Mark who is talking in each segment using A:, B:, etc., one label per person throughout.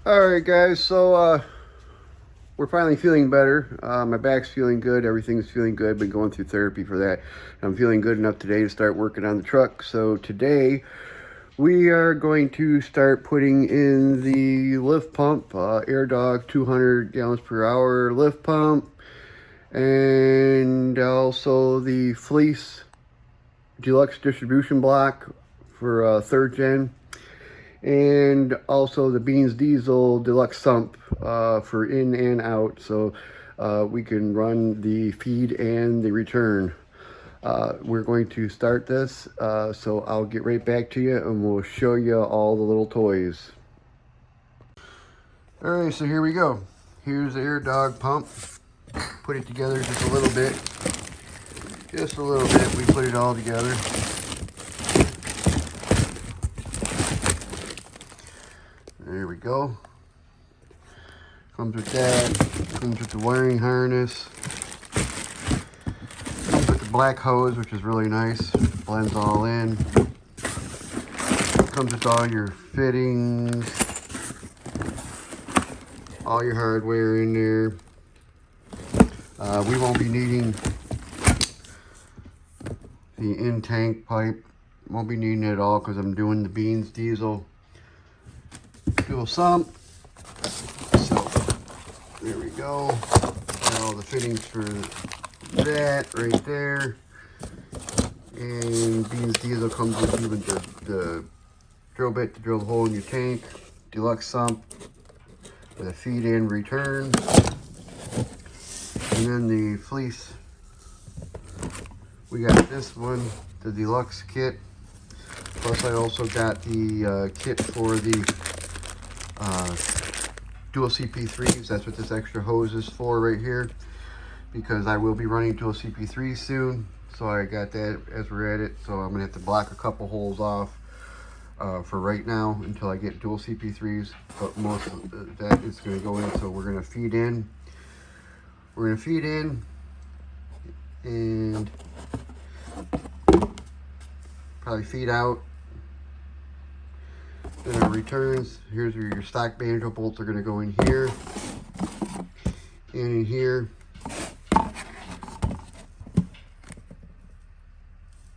A: Alright guys, so we're finally feeling better. My back's feeling good, everything's feeling good. Been going through therapy for that. I'm feeling good enough today to start working on the truck. So today we are going to start putting in the lift pump, AirDog 200 gallons per hour lift pump, and also the Fleece Deluxe distribution block for 3rd gen. And also the Beans Diesel Deluxe Sump for in and out, so we can run the feed and the return. We're going to start this, so I'll get right back to you and we'll show you all the little toys. Alright, so here we go. Here's the AirDog pump. Put it together just a little bit. Just a little bit, we put it all together. There we go. Comes with that. Comes with the wiring harness. Comes with the black hose, which is really nice. Blends all in. Comes with all your fittings. All your hardware in there. We won't be needing the in-tank pipe. Won't be needing it at all because I'm doing the Beans Diesel fuel sump. So there we go. Got all the fittings for that right there. And Beans Diesel comes with even the drill bit to drill the hole in your tank. Deluxe sump with a feed in return. And then the Fleece. We got this one, the deluxe kit. Plus I also got the kit for the dual CP3s. That's what this extra hose is for right here, because I will be running dual CP3s soon. So I got that as we're at it. So I'm gonna have to block a couple holes off for right now until I get dual CP3s, but most of that is gonna go in. So we're gonna feed in. We're gonna feed in and probably feed out. Then our returns, here's where your stock banjo bolts are going to go in here and in here.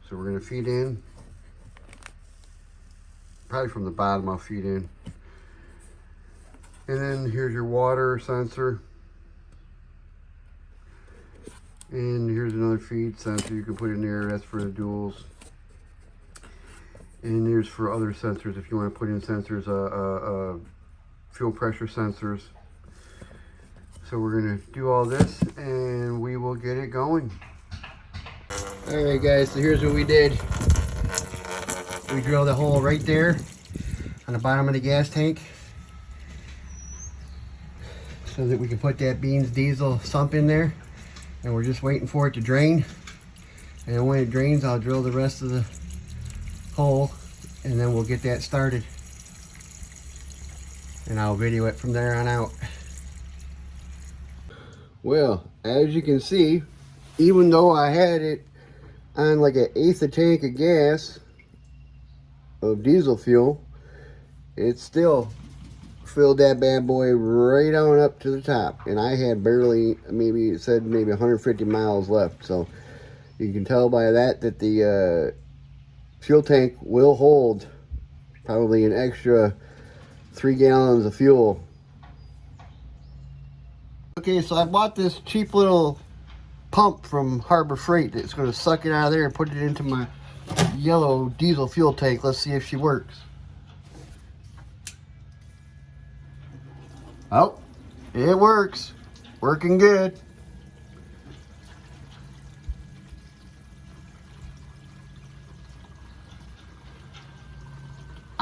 A: So we're going to feed in. Probably from the bottom I'll feed in. And then here's your water sensor. And here's another feed sensor you can put in there. That's for the duals. And there's for other sensors if you want to put in sensors, fuel pressure sensors. So we're going to do all this and we will get it going. Alright guys, so here's what we did. We drilled a hole right there on the bottom of the gas tank so that we can put that Beans Diesel sump in there. And we're just waiting for it to drain. And when it drains, I'll drill the rest of the hole and then we'll get that started. And I'll video it from there on out. Well, as you can see, even though I had it on like an eighth a tank of gas of diesel fuel, it still filled that bad boy right on up to the top. And I had barely, maybe it said maybe 150 miles left. So you can tell by that the fuel tank will hold probably an extra 3 gallons of fuel. Okay, so I bought this cheap little pump from Harbor Freight that's going to suck it out of there and put it into my yellow diesel fuel tank. Let's see if she works. Oh, it works. Working good.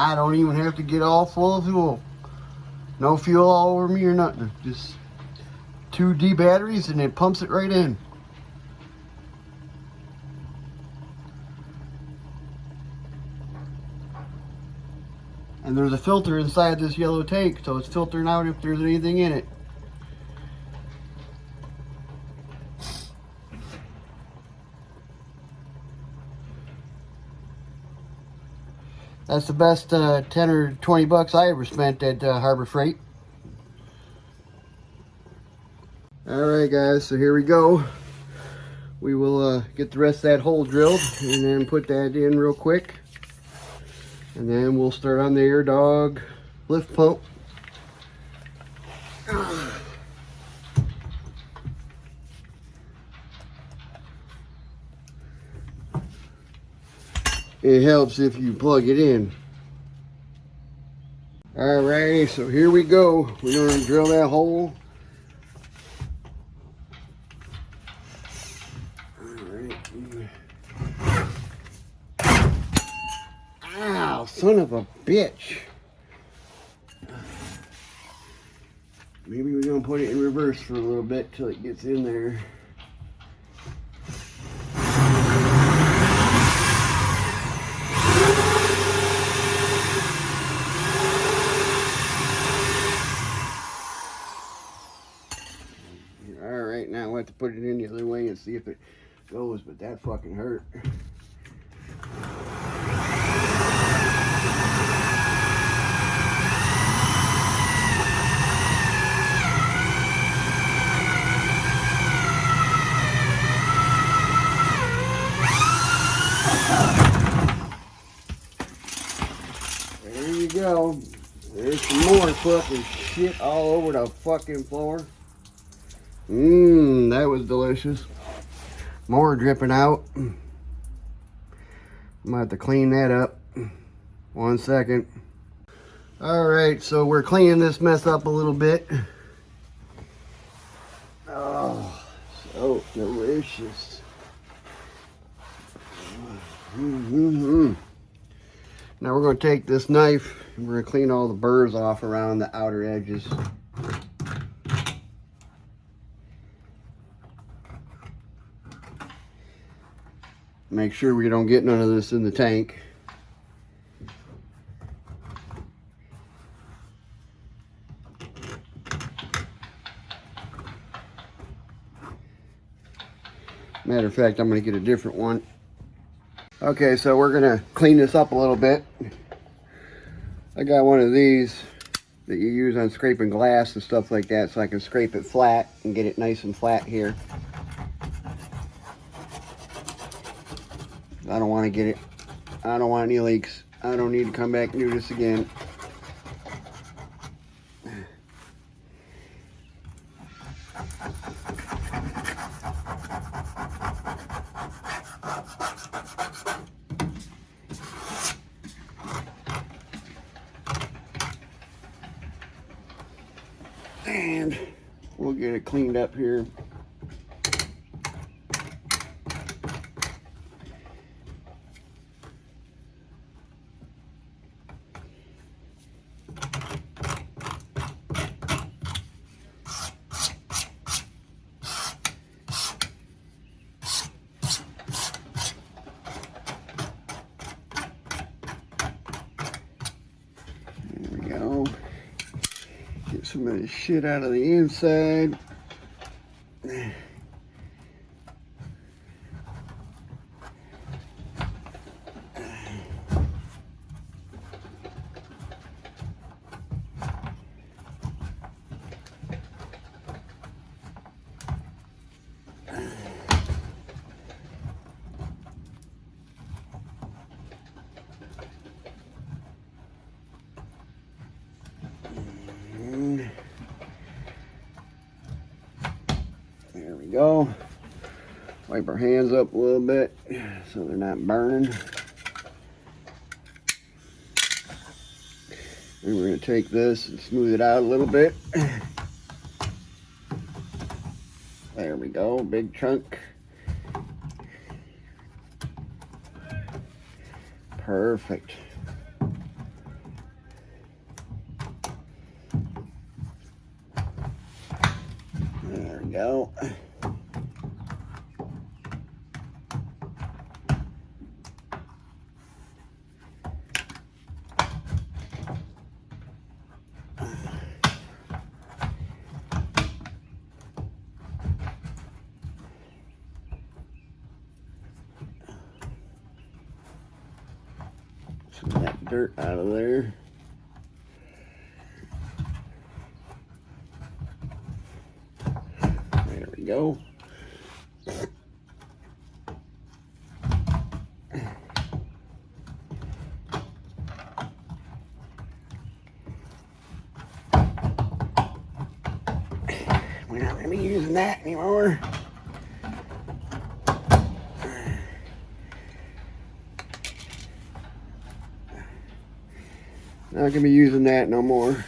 A: I don't even have to get all full of fuel. No fuel all over me or nothing. Just 2 D batteries and it pumps it right in. And there's a filter inside this yellow tank, so it's filtering out if there's anything in it. That's the best 10 or 20 bucks I ever spent at Harbor Freight. Alright guys, so here we go. We will get the rest of that hole drilled and then put that in real quick. And then we'll start on the AirDog lift pump. It helps if you plug it in. Alrighty, so here we go. We're going to drill that hole. Alright. Ow, son of a bitch. Maybe we're going to put it in reverse for a little bit till it gets in there. Alright, now we'll have to put it in the other way and see if it goes, but that fucking hurt. There you go. There's some more fucking shit all over the fucking floor. That was delicious. More dripping out. I'm gonna have to clean that up. 1 second. Alright, so we're cleaning this mess up a little bit. Oh, so delicious. Now we're going to take this knife and we're going to clean all the burrs off around the outer edges. Make sure we don't get none of this in the tank. Matter of fact, I'm going to get a different one. Okay, so we're going to clean this up a little bit. I got one of these that you use on scraping glass and stuff like that, so I can scrape it flat and get it nice and flat here. I don't want to get it. I don't want any leaks. I don't need to come back and do this again. And we'll get it cleaned up here. Get some of this shit out of the inside. There we go. Wipe our hands up a little bit so they're not burning. And we're going to take this and smooth it out a little bit. There we go, big chunk. Perfect. There we go. Some of that dirt out of there. go. We're not going to be using that anymore. Not going to be using that no more.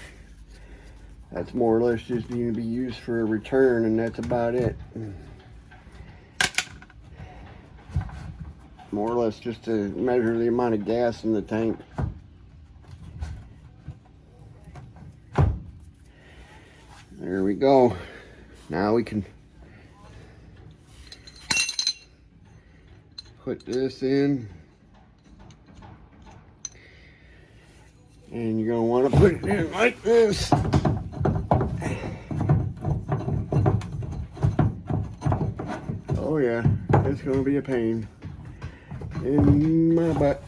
A: That's more or less just going to be used for a return, and that's about it. More or less just to measure the amount of gas in the tank. There we go. Now we can put this in. And you're going to want to put it in like this. Oh yeah, it's going to be a pain in my butt.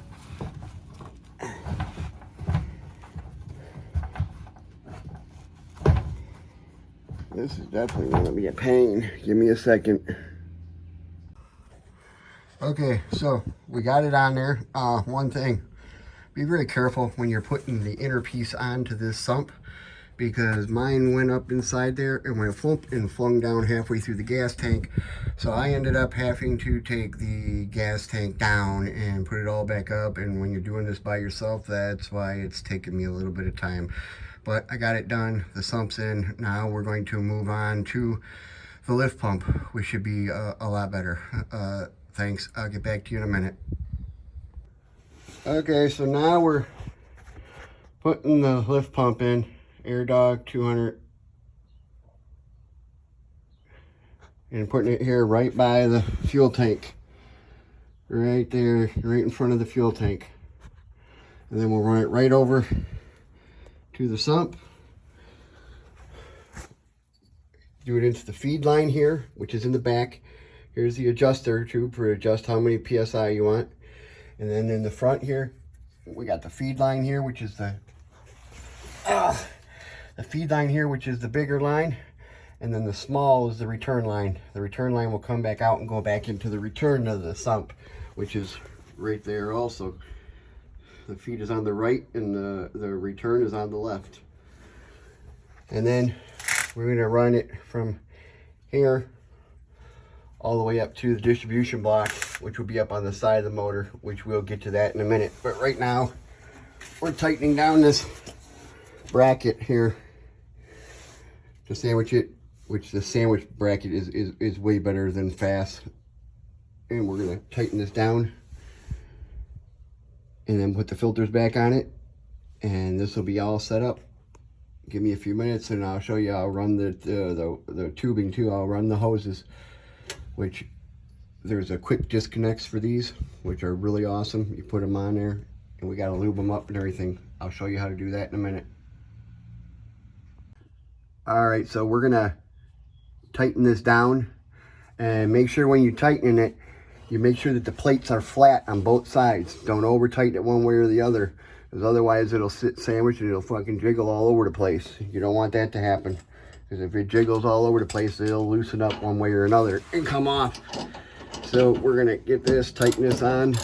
A: This is definitely going to be a pain. Give me a second. Okay, so we got it on there. One thing. Be very careful when you're putting the inner piece onto this sump, because mine went up inside there and went flump and flung down halfway through the gas tank. So I ended up having to take the gas tank down and put it all back up. And when you're doing this by yourself, that's why it's taken me a little bit of time. But I got it done. The sump's in. Now we're going to move on to the lift pump, which should be a lot better. Thanks. I'll get back to you in a minute. Okay, so now we're putting the lift pump in, AirDog 200, and putting it here right by the fuel tank, right there, right in front of the fuel tank. And then we'll run it right over to the sump, do it into the feed line here, which is in the back. Here's the adjuster tube for adjust how many PSI you want. And then in the front here, we got the feed line here, which is the feed line here, which is the bigger line. And then the small is the return line. The return line will come back out and go back into the return of the sump, which is right there also. The feed is on the right and the return is on the left. And then we're going to run it from here all the way up to the distribution block, which will be up on the side of the motor, which we'll get to that in a minute. But right now, we're tightening down this bracket here to sandwich it, which the sandwich bracket is way better than fast. And we're gonna tighten this down and then put the filters back on it. And this will be all set up. Give me a few minutes and I'll show you. I'll run the tubing too. I'll run the hoses, which there's a quick disconnects for these, which are really awesome. You put them on there and we got to lube them up and everything. I'll show you how to do that in a minute. All right, so we're gonna tighten this down, and make sure when you tighten it, you make sure that the plates are flat on both sides. Don't over tighten it one way or the other, because otherwise it'll sit sandwiched and it'll fucking jiggle all over the place. You don't want that to happen, because if it jiggles all over the place, it'll loosen up one way or another and come off. So we're gonna get this, tighten this on.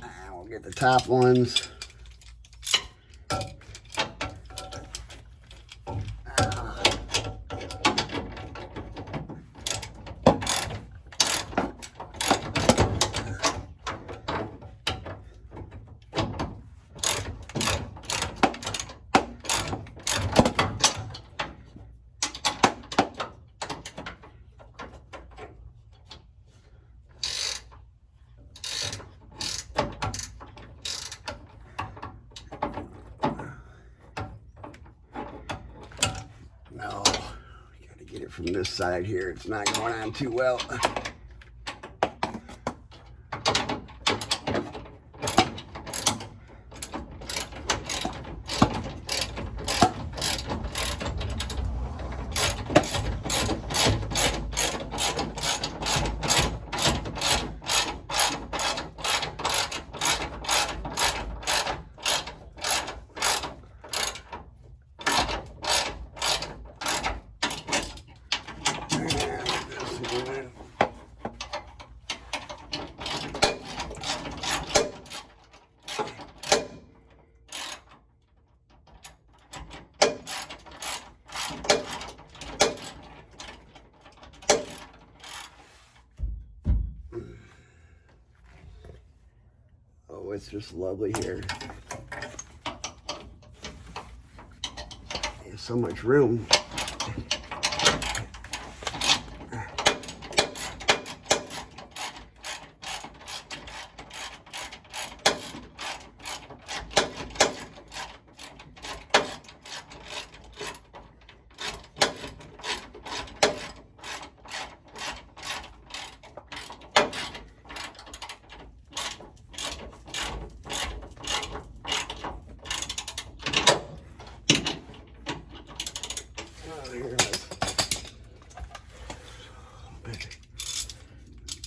A: And we'll get the top ones. No, we gotta get it from this side here. It's not going on too well. Oh, it's just lovely here. There's so much room.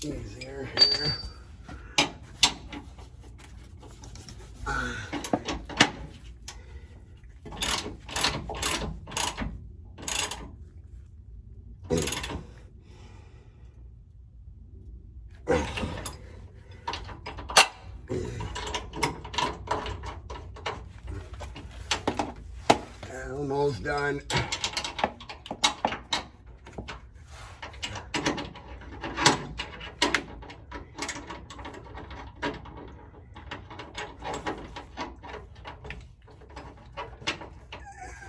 A: Easier here. Almost done.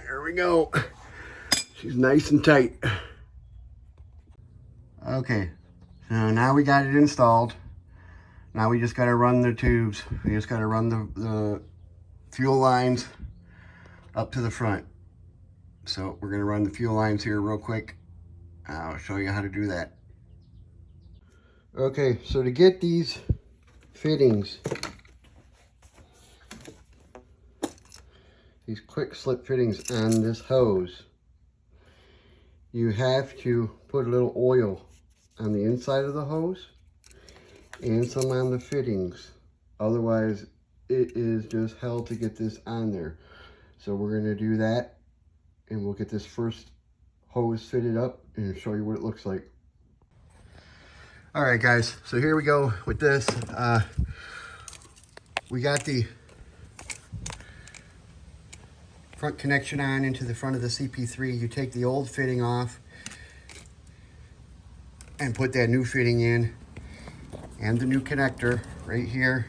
A: There we go. She's nice and tight. Okay, so now we got it installed. Now we just got to run the tubes. We just got to run the fuel lines up to the front. So we're going to run the fuel lines here real quick. I'll show you how to do that. Okay, so to get these fittings, these quick slip fittings on this hose, you have to put a little oil on the inside of the hose and some on the fittings. Otherwise, it is just hell to get this on there. So we're going to do that, and we'll get this first hose fitted up and show you what it looks like. All right, guys, so here we go with this. We got the front connection on into the front of the CP3. You take the old fitting off and put that new fitting in, and the new connector right here.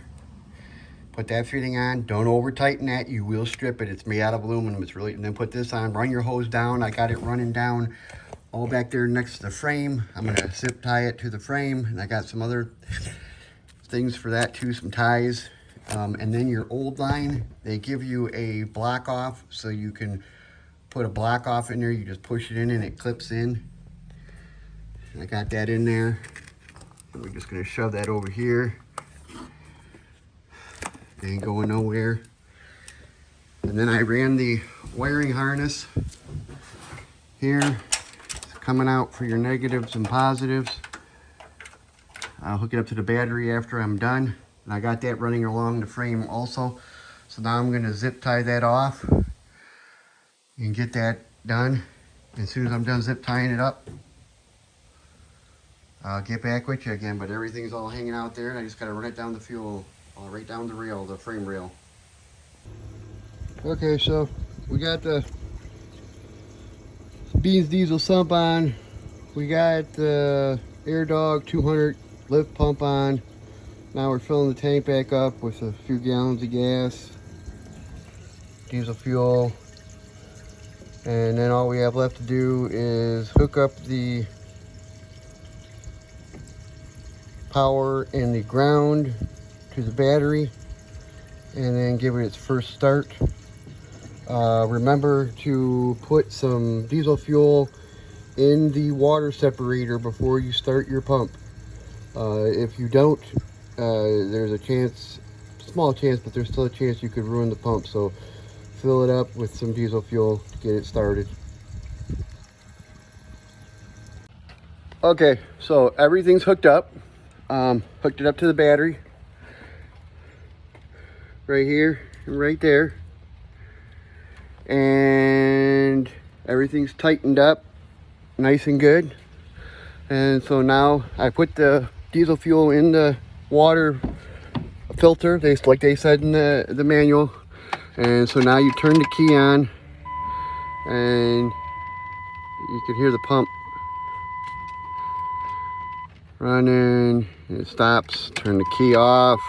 A: Put that fitting on. Don't over tighten that. You will strip it. It's made out of aluminum. It's really, and then put this on. Run your hose down. I got it running down all back there next to the frame. I'm gonna zip tie it to the frame, and I got some other things for that too, some ties. And then your old line, they give you a block off, so you can put a block off in there. You just push it in and it clips in. And I got that in there. And we're just gonna shove that over here. It ain't going nowhere. And then I ran the wiring harness here. It's coming out for your negatives and positives. I'll hook it up to the battery after I'm done. And I got that running along the frame also. So now I'm gonna zip tie that off and get that done. As soon as I'm done zip tying it up, I'll get back with you again. But everything's all hanging out there, and I just gotta run it down the fuel, right down the rail, the frame rail. Okay, so we got the Beans diesel sump on. We got the AirDog 200 lift pump on. Now we're filling the tank back up with a few gallons of gas, diesel fuel, and then all we have left to do is hook up the power and the ground to the battery and then give it its first start. Remember to put some diesel fuel in the water separator before you start your pump. If you don't, there's a chance, small chance, but there's still a chance you could ruin the pump. So fill it up with some diesel fuel to get it started. Okay, so everything's hooked up. Hooked it up to the battery right here and right there, and everything's tightened up nice and good. And so now I put the diesel fuel in the water filter, like they said in the manual. And so now you turn the key on and you can hear the pump running. It stops. Turn the key off.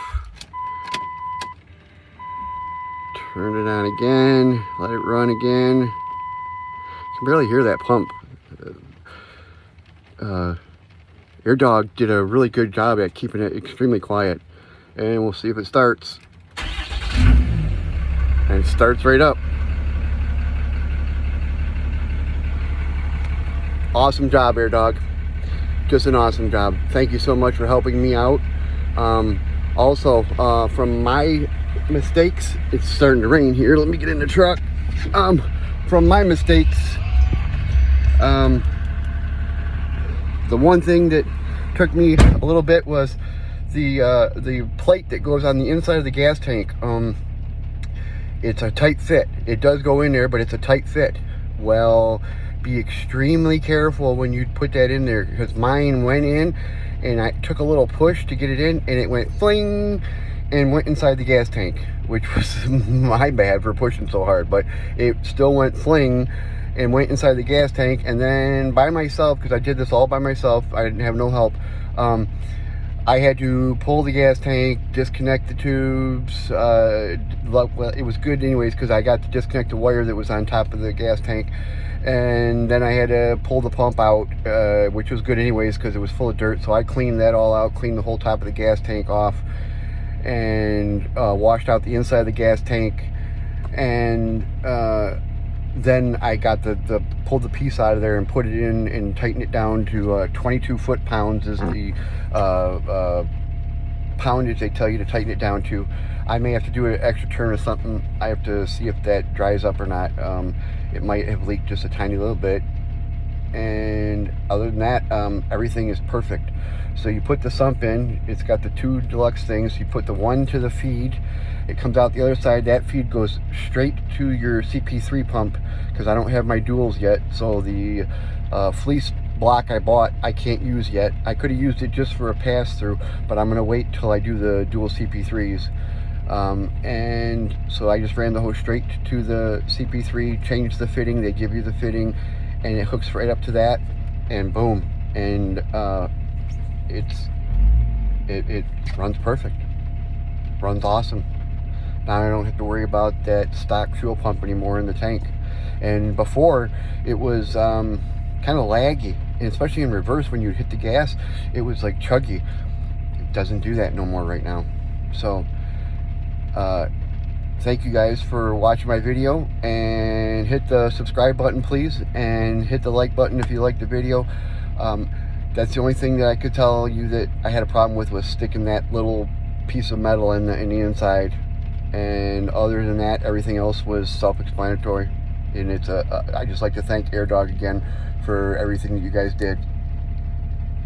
A: Turn it on again. Let it run again. You can barely hear that pump. AirDog did a really good job at keeping it extremely quiet. And we'll see if it starts. And it starts right up. Awesome job, AirDog. Just an awesome job. Thank you so much for helping me out. Also, from my mistakes, it's starting to rain here. Let me get in the truck. From my mistakes, the one thing that took me a little bit was the plate that goes on the inside of the gas tank. It's a tight fit. It does go in there, but it's a tight fit. Well, be extremely careful when you put that in there, because mine went in and I took a little push to get it in and it went fling and went inside the gas tank, which was my bad for pushing so hard, but it still went fling and went inside the gas tank. And then by myself, because I did this all by myself, I didn't have no help, I had to pull the gas tank, disconnect the tubes. Well, it was good anyways, because I got to disconnect the wire that was on top of the gas tank. And then I had to pull the pump out, which was good anyways, because it was full of dirt. So I cleaned that all out, cleaned the whole top of the gas tank off, and washed out the inside of the gas tank. And then I got pulled the piece out of there and put it in and tightened it down to 22 foot-pounds is the poundage they tell you to tighten it down to. I may have to do an extra turn or something. I have to see if that dries up or not. It might have leaked just a tiny little bit. And other than that, everything is perfect. So you put the sump in. It's got the two deluxe things. You put the one to the feed. It comes out the other side. That feed goes straight to your CP3 pump, because I don't have my duals yet. So the fleece block I bought, I can't use yet. I could have used it just for a pass-through, but I'm going to wait till I do the dual CP3s. And so I just ran the hose straight to the CP3, changed the fitting. They give you the fitting, and it hooks right up to that, and boom. And it runs perfect. Runs awesome. Now I don't have to worry about that stock fuel pump anymore in the tank. And before, it was kind of laggy, and especially in reverse when you hit the gas, it was like chuggy. It doesn't do that no more right now. So thank you guys for watching my video, and hit the subscribe button please, and hit the like button if you like the video. That's the only thing that I could tell you that I had a problem with, was sticking that little piece of metal in the inside. And other than that, everything else was self-explanatory. And it's I just like to thank AirDog again for everything that you guys did.